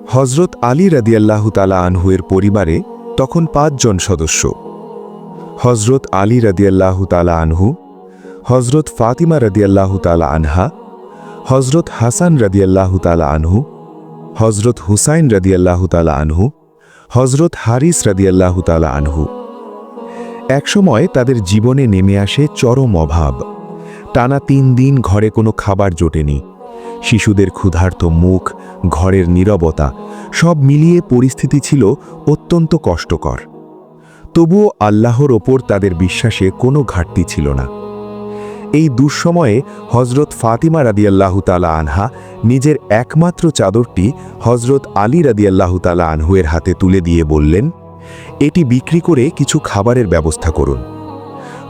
হজরত আলী রাদিয়াল্লাহু তাআলা আনহুয়ের পরিবারে তখন ৫ জন সদস্য। হজরত আলী রাদিয়াল্লাহু তাআলা আনহু, হজরত ফাতিমা রাদিয়াল্লাহু তাআলা আনহা, হজরত হাসান রাদিয়াল্লাহু তাআলা আনহু, হজরত হুসাইন রাদিয়াল্লাহু তাআলা আনহু, হজরত হারিস রাদিয়াল্লাহু তাআলা আনহু। একসময় তাদের জীবনে নেমে আসে চরম অভাব। টানা ৩ দিন ঘরে কোনো খাবার জোটেনি। শিশুদের ক্ষুধার্ত মুখ, ঘরের নীরবতা, সব মিলিয়ে পরিস্থিতি ছিল অত্যন্ত কষ্টকর। তবুও আল্লাহর ওপর তাদের বিশ্বাসে কোনো ঘাটতি ছিল না। এই দুঃসময়ে হজরত ফাতিমা রাদিয়াল্লাহু তাআলা আনহা নিজের একমাত্র চাদরটি হজরত আলী রাদিয়াল্লাহু তাআলা আনহুয়ের হাতে তুলে দিয়ে বললেন, এটি বিক্রি করে কিছু খাবারের ব্যবস্থা করুন।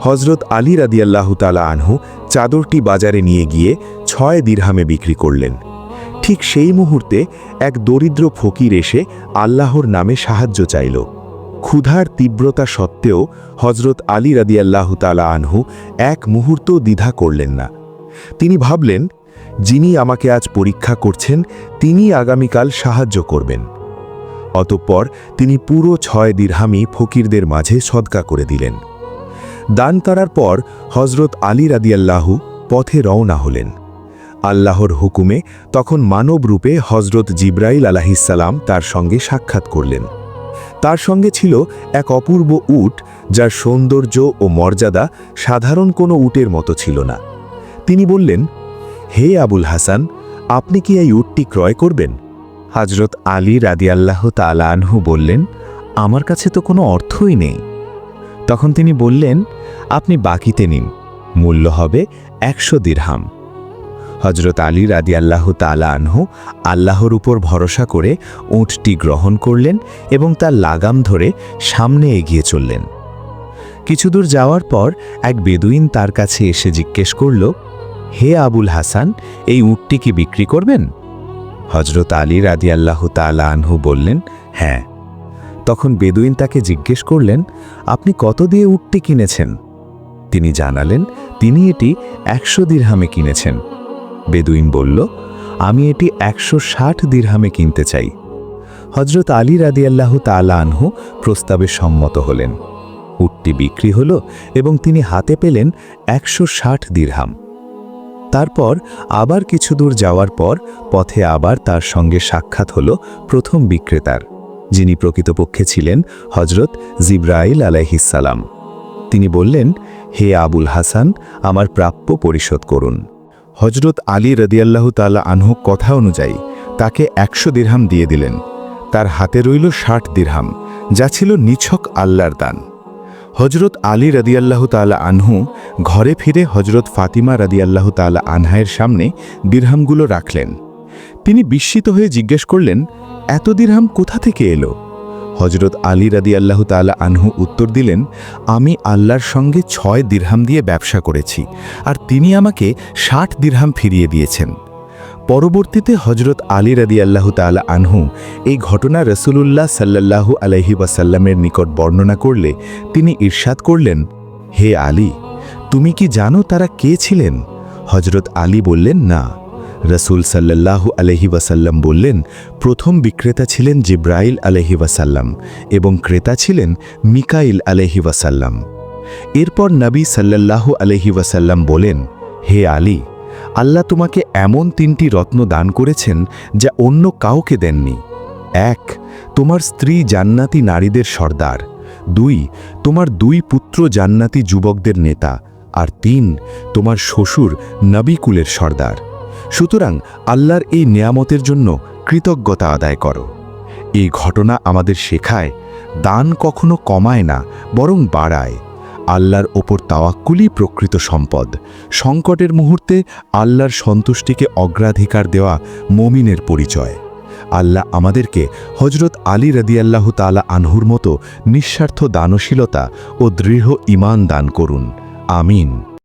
হজরত আলী রাদিয়াল্লাহু তাআলা আনহু চাদরটি বাজারে নিয়ে গিয়ে ৬ দিরহামে বিক্রি করলেন। ঠিক সেই মুহূর্তে এক দরিদ্র ফকির এসে আল্লাহর নামে সাহায্য চাইল। ক্ষুধার তীব্রতা সত্ত্বেও হজরত আলী রাদিয়াল্লাহু তাআলা আনহু এক মুহূর্ত দ্বিধা করলেন না। তিনি ভাবলেন, যিনি আমাকে আজ পরীক্ষা করছেন তিনি আগামীকাল সাহায্য করবেন। অতঃপর তিনি পুরো ৬ দিরহামই ফকিরদের মাঝে সদকা করে দিলেন। দান করার পর হজরত আলী রাদিয়াল্লাহু পথে রওনা হলেন। আল্লাহর হুকুমে তখন মানব রূপে হজরত জিবরাইল আলাইহিসসালাম তার সঙ্গে সাক্ষাৎ করলেন। তার সঙ্গে ছিল এক অপূর্ব উট, যার সৌন্দর্য ও মর্যাদা সাধারণ কোনো উটের মতো ছিল না। তিনি বললেন, হে আবুল হাসান, আপনি কি এই উটটি ক্রয় করবেন? হজরত আলী রাদিয়াল্লাহু তাআলা আনহু বললেন, আমার কাছে তো কোনো অর্থই নেই। তখন তিনি বললেন, আপনি বাকিতে নিন, মূল্য হবে ১০০ দিরহাম। হজরত আলী রাদিয়াল্লাহু তাআলা আনহু আল্লাহর উপর ভরসা করে উটটি গ্রহণ করলেন এবং তার লাগাম ধরে সামনে এগিয়ে চললেন। কিছুদূর যাওয়ার পর এক বেদুইন তার কাছে এসে জিজ্ঞেস করল, হে আবুল হাসান, এই উটটি কি বিক্রি করবেন? হজরত আলী রাদিয়াল্লাহু তাআলা আনহু বললেন, হ্যাঁ। তখন বেদুইন তাকে জিজ্ঞেস করলেন, আপনি কত দিয়ে উটটি কিনেছেন? তিনি জানালেন, তিনি এটি ১০০ দিরহামে কিনেছেন। বেদুইন বলল, আমি এটি ১৬০ দিরহামে কিনতে চাই। হজরত আলী রাদিয়াল্লাহু তাআলা আনহু প্রস্তাবে সম্মত হলেন। উটটি বিক্রি হল এবং তিনি হাতে পেলেন ১৬০ দিরহাম। তারপর আবার কিছু দূর যাওয়ার পর পথে আবার তার সঙ্গে সাক্ষাৎ হল প্রথম বিক্রেতার, যিনি প্রকৃতপক্ষে ছিলেন হজরত জিবরাইল আলাইহিসসালাম। তিনি বললেন, হে আবুল হাসান, আমার প্রাপ্য পরিশোধ করুন। হজরত আলী রাদিয়াল্লাহু তাআলা আনহু কথা অনুযায়ী তাকে ১০০ দিরহাম দিয়ে দিলেন। তার হাতে রইল ৬০ দিরহাম, যা ছিল নিছক আল্লাহর দান। হজরত আলী রাদিয়াল্লাহু তাআলা আনহু ঘরে ফিরে হজরত ফাতিমা রাদিয়াল্লাহু তাআলা আনহায়ের সামনে দিরহামগুলো রাখলেন। তিনি বিস্মিত হয়ে জিজ্ঞেস করলেন, এত দিরহাম কোথা থেকে এলো? হজরত আলী রাদিয়াল্লাহু তাআলা আনহু উত্তর দিলেন, আমি আল্লাহর সঙ্গে ৬ দিরহাম দিয়ে ব্যবসা করেছি, আর তিনি আমাকে ৬০ দিরহাম ফিরিয়ে দিয়েছেন। পরবর্তীতে হজরত আলী রাদিয়াল্লাহু তাআলা আনহু এই ঘটনা রাসূলুল্লাহ সাল্লাল্লাহু আলাইহি ওয়াসাল্লামের নিকট বর্ণনা করলে তিনি ইরশাদ করলেন, হে আলী, তুমি কি জানো তারা কে ছিলেন? হজরত আলী বললেন, না। রাসূল সাল্লাল্লাহু আলাইহি ওয়াসাল্লাম বললেন, প্রথম বিক্রেতা ছিলেন জিবরাইল আলাইহি ওয়াসাল্লাম এবং ক্রেতা ছিলেন মিকাইল আলাইহি ওয়াসাল্লাম। এরপর নবী সাল্লাল্লাহু আলাইহি ওয়াসাল্লাম বলেন, হে আলী, আল্লাহ তোমাকে এমন ৩টি রত্ন দান করেছেন যা অন্য কাউকে দেননি। ১, তোমার স্ত্রী জান্নাতি নারীদের সর্দার। ২, তোমার ২ পুত্র জান্নাতি যুবকদের নেতা। আর ৩, তোমার শ্বশুর নবী কুলের সর্দার। সুতরাং আল্লাহর এই নেয়ামতের জন্য কৃতজ্ঞতা আদায় করো। এই ঘটনা আমাদের শেখায়, দান কখনো কমায় না, বরং বাড়ায়। আল্লাহর ওপর তাওয়াক্কুলই প্রকৃত সম্পদ। সংকটের মুহূর্তে আল্লাহর সন্তুষ্টিকে অগ্রাধিকার দেওয়া মুমিনের পরিচয়। আল্লাহ আমাদেরকে হজরত আলী রাদিয়াল্লাহু তাআলা আনহুর মতো নিঃস্বার্থ দানশীলতা ও দৃঢ় ঈমান দান করুন। আমিন।